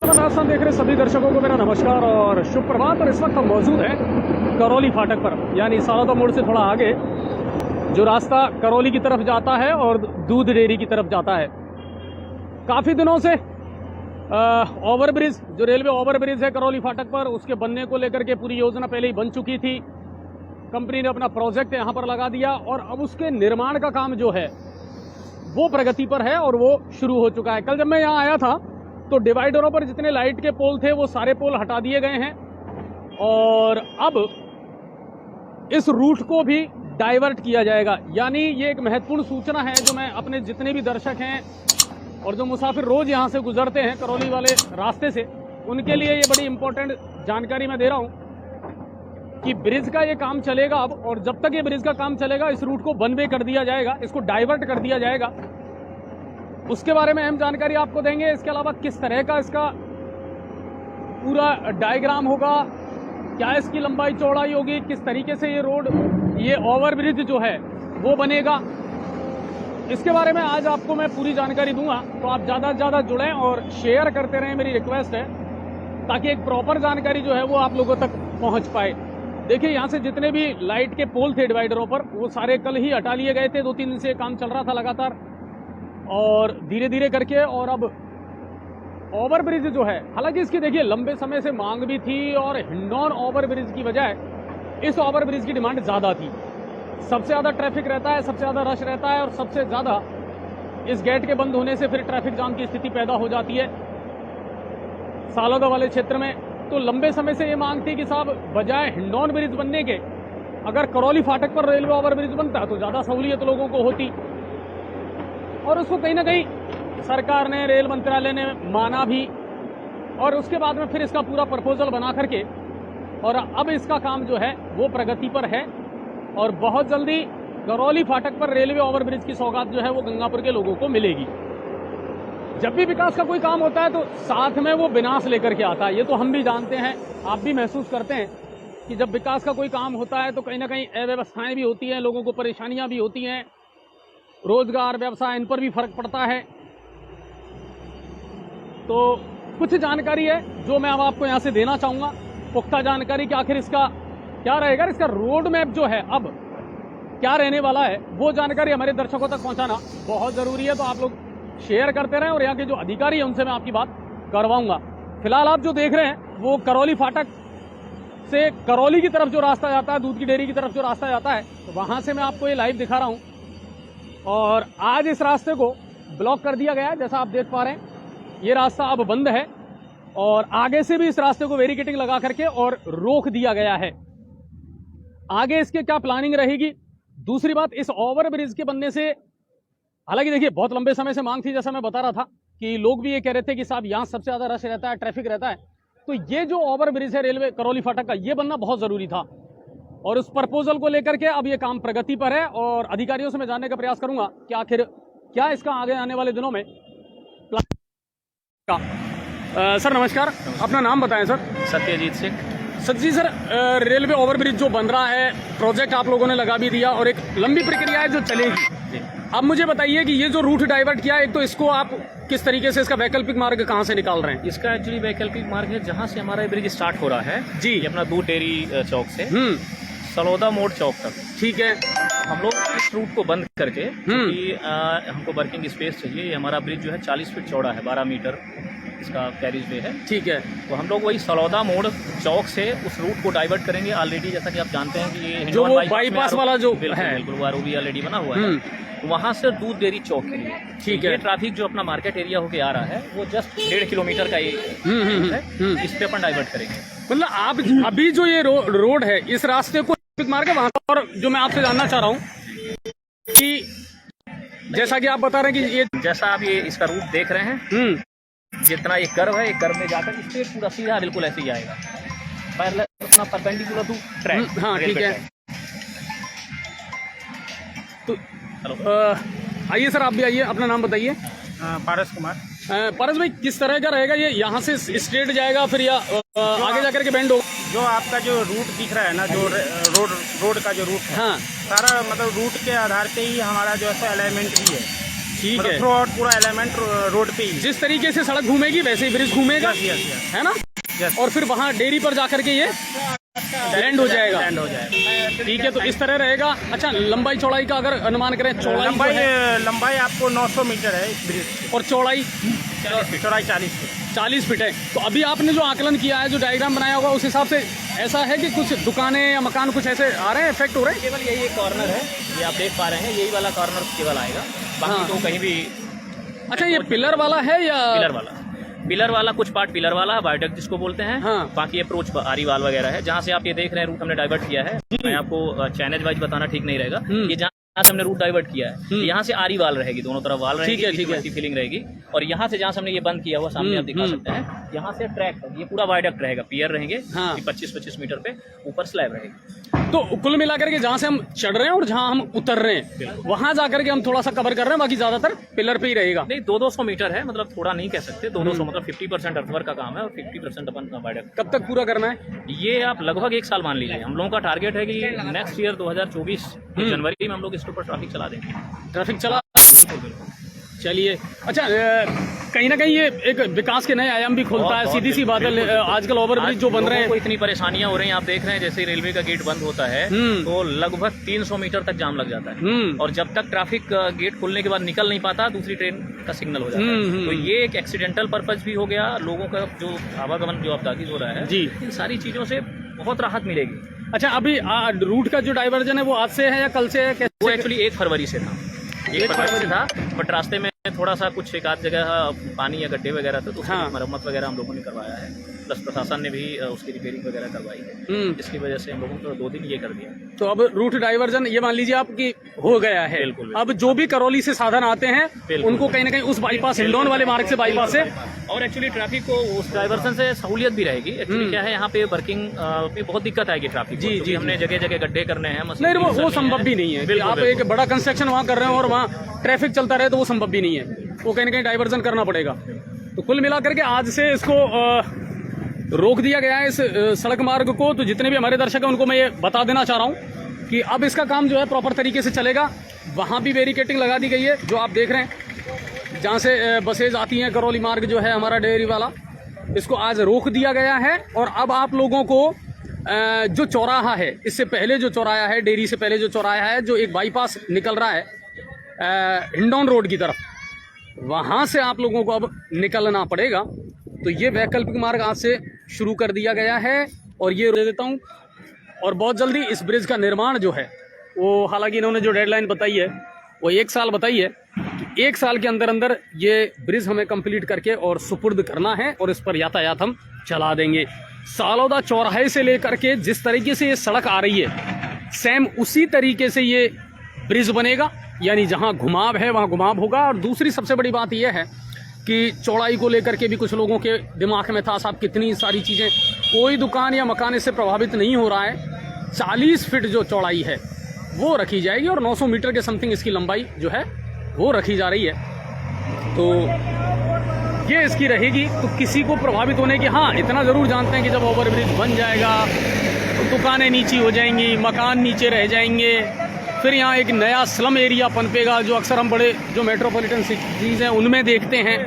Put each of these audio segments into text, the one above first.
राजस्थान देख रहे सभी दर्शकों को मेरा नमस्कार और शुभ प्रभात। और इस वक्त हम मौजूद हैं करौली फाटक पर, यानी सारदा मोड़ से थोड़ा आगे जो रास्ता करौली की तरफ जाता है और दूध डेयरी की तरफ जाता है। काफ़ी दिनों से ओवरब्रिज, जो रेलवे ओवरब्रिज है करौली फाटक पर, उसके बनने को लेकर के पूरी योजना पहले ही बन चुकी थी। कंपनी ने अपना प्रोजेक्ट यहाँ पर लगा दिया और अब उसके निर्माण का काम जो है वो प्रगति पर है और वो शुरू हो चुका है। कल जब मैं यहाँ आया था तो डिवाइडरों पर जितने लाइट के पोल थे वो सारे पोल हटा दिए गए हैं और अब इस रूट को भी डाइवर्ट किया जाएगा। यानी ये एक महत्वपूर्ण सूचना है जो मैं अपने जितने भी दर्शक हैं और जो मुसाफिर रोज यहाँ से गुजरते हैं करौली वाले रास्ते से, उनके लिए ये बड़ी इंपॉर्टेंट जानकारी मैं दे रहा हूँ कि ब्रिज का ये काम चलेगा अब, और जब तक ये ब्रिज का काम चलेगा इस रूट को वन वे कर दिया जाएगा, इसको डाइवर्ट कर दिया जाएगा। उसके बारे में अहम जानकारी आपको देंगे। इसके अलावा किस तरह का इसका पूरा डायग्राम होगा, क्या इसकी लंबाई चौड़ाई होगी, किस तरीके से ये रोड, ये ओवरब्रिज जो है वो बनेगा, इसके बारे में आज आपको मैं पूरी जानकारी दूंगा। तो आप ज़्यादा से ज़्यादा जुड़ें और शेयर करते रहें, मेरी रिक्वेस्ट है, ताकि एक प्रॉपर जानकारी जो है वो आप लोगों तक पहुंच पाए। देखिए यहाँ से जितने भी लाइट के पोल थे डिवाइडरों पर वो सारे कल ही हटा लिए गए थे। 2-3 दिन से काम चल रहा था लगातार और धीरे धीरे करके, और अब ओवरब्रिज जो है, हालांकि इसकी देखिए लंबे समय से मांग भी थी और हिंडौन ओवरब्रिज की बजाय इस ओवरब्रिज की डिमांड ज़्यादा थी। सबसे ज़्यादा ट्रैफिक रहता है, सबसे ज़्यादा रश रहता है और सबसे ज़्यादा इस गेट के बंद होने से फिर ट्रैफिक जाम की स्थिति पैदा हो जाती है सालोदा वाले क्षेत्र में। तो लंबे समय से ये मांग थी कि साहब बजाय हिंडौन ब्रिज बनने के अगर करौली फाटक पर रेलवे ओवरब्रिज बनता तो ज़्यादा सहूलियत लोगों को होती, और उसको कहीं ना कहीं सरकार ने, रेल मंत्रालय ने माना भी, और उसके बाद में फिर इसका पूरा प्रपोजल बना करके और अब इसका काम जो है वो प्रगति पर है और बहुत जल्दी करौली फाटक पर रेलवे ओवरब्रिज की सौगात जो है वो गंगापुर के लोगों को मिलेगी। जब भी विकास का कोई काम होता है तो साथ में वो विनाश लेकर के आता है, ये तो हम भी जानते हैं, आप भी महसूस करते हैं कि जब विकास का कोई काम होता है तो कहीं ना कहीं अव्यवस्थाएं भी होती हैं, लोगों को परेशानियां भी होती हैं, रोजगार, व्यवसाय, इन पर भी फर्क पड़ता है। तो कुछ जानकारी है जो मैं अब आपको यहाँ से देना चाहूँगा, पुख्ता जानकारी कि आखिर इसका क्या रहेगा, इसका रोड मैप जो है अब क्या रहने वाला है, वो जानकारी हमारे दर्शकों तक पहुँचाना बहुत ज़रूरी है। तो आप लोग शेयर करते रहें और यहाँ के जो अधिकारी हैं उनसे मैं आपकी बात करवाऊँगा। फिलहाल आप जो देख रहे हैं वो करौली फाटक से करौली की तरफ जो रास्ता जाता है, दूध की डेयरी की तरफ जो रास्ता जाता है, तो वहाँ से मैं आपको ये लाइव दिखा रहा हूँ। और आज इस रास्ते को ब्लॉक कर दिया गया है, जैसा आप देख पा रहे हैं ये रास्ता अब बंद है और आगे से भी इस रास्ते को बैरिकेडिंग लगा करके और रोक दिया गया है। आगे इसके क्या प्लानिंग रहेगी। दूसरी बात, इस ओवरब्रिज के बनने से, हालांकि देखिए बहुत लंबे समय से मांग थी, जैसा मैं बता रहा था कि लोग भी ये कह रहे थे कि साहब यहाँ सबसे ज़्यादा रश रहता है, ट्रैफिक रहता है, तो ये जो ओवरब्रिज है रेलवे करौली फाटक का, ये बनना बहुत ज़रूरी था। और उस प्रपोजल को लेकर के अब ये काम प्रगति पर है और अधिकारियों से मैं जानने का प्रयास करूंगा कि आखिर क्या इसका आगे आने वाले दिनों में सर नमस्कार, अपना नाम बताएं सर। सत्यजीत सिंह। सच्ची सर, रेलवे ओवरब्रिज जो बन रहा है, प्रोजेक्ट आप लोगों ने लगा भी दिया और एक लंबी प्रक्रिया है जो चलेगी। अब मुझे बताइए कि ये जो रूट डाइवर्ट किया है, एक तो इसको आप किस तरीके से, इसका वैकल्पिक मार्ग कहाँ से निकाल रहे हैं? इसका एक्चुअली वैकल्पिक मार्ग है जहाँ से हमारा ब्रिज स्टार्ट हो रहा है जी, ये अपना दूध डेयरी चौक से सलौदा मोड़ चौक तक। ठीक है। हम लोग इस रूट को बंद करके, क्योंकि हमको वर्किंग स्पेस चाहिए। ये हमारा ब्रिज जो है 40 फीट चौड़ा है, 12 मीटर इसका कैरिज वे है। ठीक है। तो हम लोग वही सलौदा मोड़ चौक से उस रूट को डाइवर्ट करेंगे। ऑलरेडी जैसा कि आप जानते हैं कि ये जो बाईपास वाला जो है, बिल्कुल वो भी ऑलरेडी बना हुआ है, वहाँ से दूध डेयरी चौक के लिए। ठीक है। ये ट्रैफिक जो अपना मार्केट एरिया होके आ रहा है वो जस्ट 1.5 किलोमीटर का ये है, इस पे अपन डाइवर्ट करेंगे। मतलब आप अभी जो ये रोड है, इस रास्ते को मार्ग है वहाँ। और जो मैं आपसे जानना चाह रहा हूँ कि जैसा कि आप बता रहे हैं कि ये, जैसा आप ये इसका रूट देख रहे हैं, जितना ये कर्व है, ये कर्व में जाकर इस पे पूरा सीधा बिल्कुल ऐसे ही आएगा, पैरेलल अपना परपेंडिकुलर टू ट्रैक। हाँ ठीक है। तो आइए सर, आप भी आइए, अपना नाम बताइए। पारस कुमार। पारस भाई, किस तरह का रहेगा ये, यहाँ से स्ट्रेट जाएगा फिर या आगे जाकर के बेंड होगा? जो आपका जो रूट दिख रहा है ना, जो रोड का जो रूट है, हाँ, सारा मतलब रूट के आधार पे ही हमारा जो है अलाइनमेंट भी है। ठीक है। थ्रू आउट पूरा एलिमेंट रोड पे ही। जिस तरीके से सड़क घूमेगी वैसे ही ब्रिज घूमेगा, है ना? Yes. और फिर वहाँ डेयरी पर जाकर के ये लैंड हो जाएगा। लैंड हो जाएगा। ठीक है, तो इस तरह रहेगा। अच्छा, लंबाई चौड़ाई का अगर अनुमान करें, चौड़ाई जो है, लंबाई आपको 900 मीटर है इस ब्रिज की। और चौड़ाई चौड़ाई 40 फीट। 40 फीट है। तो अभी आपने जो आकलन किया है, जो डायग्राम बनाया होगा, उस हिसाब से ऐसा है कि कुछ दुकानें या मकान कुछ ऐसे आ रहे हैं, इफेक्ट हो रहे हैं? केवल यही एक कॉर्नर है, ये आप देख पा रहे हैं, यही वाला कॉर्नर केवल आएगा, बाकी हाँ। तो कहीं भी। अच्छा, ये पिलर वाला है या पिलर वाला कुछ पार्ट पिलर वाला है, वायडक्ट जिसको बोलते हैं। हाँ। बाकी अप्रोच आरी वाल वगैरह है। जहाँ से आप ये देख रहे हैं रूट हमने डाइवर्ट किया है, मैं आपको चैनल वाइज बताना ठीक नहीं रहेगा। ये जहाँ से हमने रूट डाइवर्ट किया है, यहाँ से आरी वाल रहेगी, दोनों तरफ वाल रहेगी, ठीक है। फीलिंग रहेगी। और यहाँ से जहाँ से हमने ये बंद किया हुआ, सामने आप दिखा सकते हैं, यहाँ से ट्रैक ये पूरा वायडक्ट रहेगा, पियर रहेंगे, हाँ। 25-25 मीटर पे, ऊपर स्लैब रहेगी। तो कुल मिलाकर के जहाँ से हम चढ़ रहे हैं और जहाँ हम उतर रहे हैं, वहाँ जाकर के हम थोड़ा सा कवर कर रहे हैं, बाकी ज्यादातर पिलर पे ही रहेगा। नहीं, 200 मीटर है, मतलब थोड़ा नहीं कह सकते, 200 मतलब 50% अर्थवर्क का काम है और 50% अपन वायडक्ट। कब तक पूरा करना है? ये आप लगभग 1 साल मान लीजिए। हम लोगों का टारगेट है कि नेक्स्ट ईयर 2024 जनवरी में हम लोग इसके ऊपर ट्रैफिक चला देंगे। ट्रैफिक चला, चलिए। अच्छा, कहीं ना कहीं ये एक विकास के नए आयाम भी खोलता है, सीधी सी बात है। आजकल ओवरब्रिज जो बन रहे हैं, इतनी परेशानियां हो रही हैं, आप देख रहे हैं, जैसे रेलवे का गेट बंद होता है तो लगभग 300 मीटर तक जाम लग जाता है, और जब तक ट्रैफिक गेट खुलने के बाद निकल नहीं पाता, दूसरी ट्रेन का सिग्नल हो जाता है। तो ये एक एक्सीडेंटल पर्पज भी हो गया, लोगों का जो आवागमन जो अब ताकीज हो रहा है जी, इन सारी चीजों से बहुत राहत मिलेगी। अच्छा, अभी रूट का जो डाइवर्जन है वो आज से है या कल से है? वो एक्चुअली 1 फरवरी से था, 1 फरवरी से था, बट रास्ते में थोड़ा सा कुछ एक आध जगह पानी या गड्ढे वगैरह थे, तो उसकी मरम्मत वगैरह हम लोगों ने करवाया है, प्लस प्रशासन ने भी उसकी रिपेयरिंग वगैरह करवाई है, जिसकी वजह से हम लोगों को 2 दिन ये कर दिया। तो अब रूट डाइवर्जन ये मान लीजिए आपकी हो गया है। बिल्कुल। अब जो भी करौली से साधन आते हैं उनको कहीं ना कहीं उस बाईपास, हिंडौन वाले मार्ग से बाईपास से, और एक्चुअली ट्रैफिक को उस डाइवर्सन से सहूलियत भी रहेगी। एक्चुअली क्या है, यहाँ पे वर्किंग पे बहुत दिक्कत आएगी ट्रैफिक को, क्योंकि हमने जगह जगह गड्ढे करने हैं। नहीं, वो संभव भी नहीं है। आप एक बड़ा कंस्ट्रक्शन वहाँ कर रहे हैं और वहाँ ट्रैफिक चलता रहे, तो वो संभव भी नहीं है, वो कहीं ना कहीं डाइवर्जन करना पड़ेगा। तो कुल मिलाकर के आज से इसको रोक दिया गया है, इस सड़क मार्ग को। तो जितने भी हमारे दर्शक हैं उनको मैं ये बता देना चाह रहा हूँ कि अब इसका काम जो है प्रॉपर तरीके से चलेगा। वहाँ भी बैरिकेटिंग लगा दी गई है, जो आप देख रहे हैं, जहाँ से बसेज आती हैं। करौली मार्ग जो है हमारा डेयरी वाला, इसको आज रोक दिया गया है। और अब आप लोगों को जो चौराहा है, इससे पहले जो चौराहा है, डेयरी से पहले जो चौराहा है, जो एक बाईपास निकल रहा है हिंडौन रोड की तरफ, वहाँ से आप लोगों को अब निकलना पड़ेगा। तो ये वैकल्पिक मार्ग आज से शुरू कर दिया गया है, और ये दे देता हूँ। और बहुत जल्दी इस ब्रिज का निर्माण जो है वो, हालांकि इन्होंने जो डेडलाइन बताई है वो 1 साल बताई है, कि 1 साल के अंदर अंदर ये ब्रिज हमें कंप्लीट करके और सुपुर्द करना है, और इस पर यातायात हम चला देंगे। सालौदा चौराहे से लेकर के जिस तरीके से ये सड़क आ रही है, सेम उसी तरीके से ये ब्रिज बनेगा, यानी जहाँ घुमाव है वहाँ घुमाव होगा। और दूसरी सबसे बड़ी बात यह है कि चौड़ाई को लेकर के भी कुछ लोगों के दिमाग में था, साहब कितनी सारी चीज़ें, कोई दुकान या मकान इससे प्रभावित नहीं हो रहा है। 40 फीट जो चौड़ाई है वो रखी जाएगी, और 900 मीटर के समथिंग इसकी लंबाई जो है वो रखी जा रही है। तो ये इसकी रहेगी, तो किसी को प्रभावित होने की, हाँ इतना ज़रूर जानते हैं कि जब ओवरब्रिज बन जाएगा तो दुकानें नीची हो जाएंगी, मकान नीचे रह जाएंगे, फिर यहाँ एक नया स्लम एरिया पनपेगा, जो अक्सर हम बड़े जो मेट्रोपॉलिटन सिटीज़ हैं उनमें देखते हैं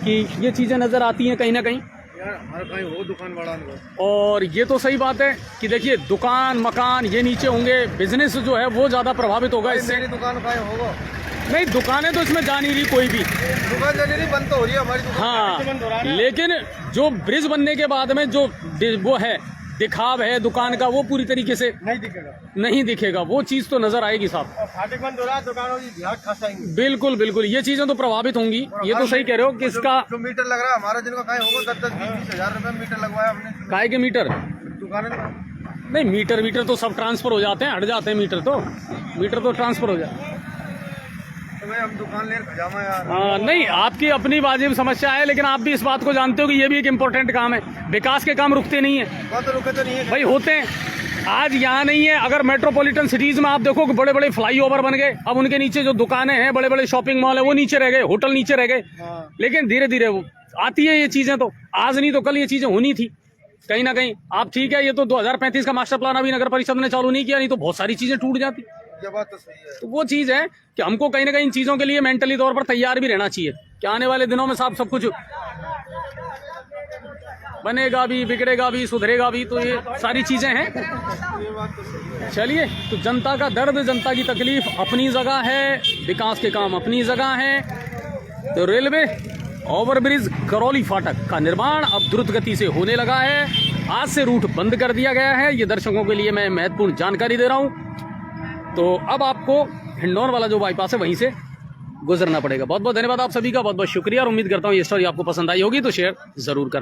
कि ये चीज़ें नज़र आती हैं कहीं ना कहीं। वो दुकान बड़ा। और ये तो सही बात है कि देखिए, दुकान मकान ये नीचे होंगे, बिजनेस जो है वो ज़्यादा प्रभावित होगा इससे। मेरी दुकान का होगा नहीं, दुकानें तो इसमें जा नहीं रही, कोई भी दुकान जाने नहीं, बंद तो हो रही है हमारी दुकान। हाँ, लेकिन जो ब्रिज बनने के बाद में जो वो है दिखाव है दुकान का, वो पूरी तरीके से नहीं दिखेगा, वो चीज़ तो नजर आएगी साहब। फाटक बंद हो रहा है, दुकानों की ध्यान खासाएंगे। बिल्कुल बिल्कुल, ये चीजें तो प्रभावित होंगी, ये तो सही कह रहे हो कि इसका जो मीटर लग रहा है हमारा, जिनका काय होगा 10-20 हज़ार रुपए मीटर लगवाया हमने। काय के मीटर? दुकान नहीं, मीटर तो सब ट्रांसफर हो जाते हैं, हट जाते हैं मीटर तो ट्रांसफर हो जाते हैं। हम दुकान ले खजामा यार। नहीं, आपकी अपनी वाजिब समस्या है, लेकिन आप भी इस बात को जानते हो कि ये भी एक इम्पोर्टेंट काम है। विकास के काम रुकते नहीं है, तो रुके तो नहीं है भाई, होते हैं। आज यहाँ नहीं है, अगर मेट्रोपॉलिटन सिटीज में आप देखो कि बड़े बड़े फ्लाईओवर बन गए, अब उनके नीचे जो दुकानें हैं, बड़े बड़े शॉपिंग मॉल है, वो नीचे रह गए, होटल नीचे रह गए। लेकिन धीरे धीरे वो आती है ये चीजें, तो आज नहीं तो कल ये चीजें होनी थी कहीं ना कहीं। आप ठीक है, ये तो 2035 का मास्टर प्लान अभी नगर परिषद ने चालू नहीं किया, नहीं तो बहुत सारी चीजें टूट जाती। ये बात तो सही है। तो वो चीज़ है कि हमको कहीं ना कहीं इन चीज़ों के लिए मेंटली तौर पर तैयार भी रहना चाहिए कि आने वाले दिनों में साहब सब कुछ बनेगा भी, बिगड़ेगा भी, सुधरेगा भी, तो ये सारी चीज़ें हैं। ये बात तो सही है। चलिए, तो जनता का दर्द, जनता की तकलीफ अपनी जगह है, विकास के काम अपनी जगह हैं। तो रेलवे ओवरब्रिज करौली फाटक का निर्माण अब द्रुत गति से होने लगा है। आज से रूट बंद कर दिया गया है। ये दर्शकों के लिए मैं महत्वपूर्ण जानकारी दे रहा हूँ। तो अब आपको हिंडौन वाला जो बाईपास है वहीं से गुजरना पड़ेगा। बहुत बहुत धन्यवाद आप सभी का, बहुत बहुत शुक्रिया और उम्मीद करता हूँ ये स्टोरी आपको पसंद आई होगी, तो शेयर जरूर करना।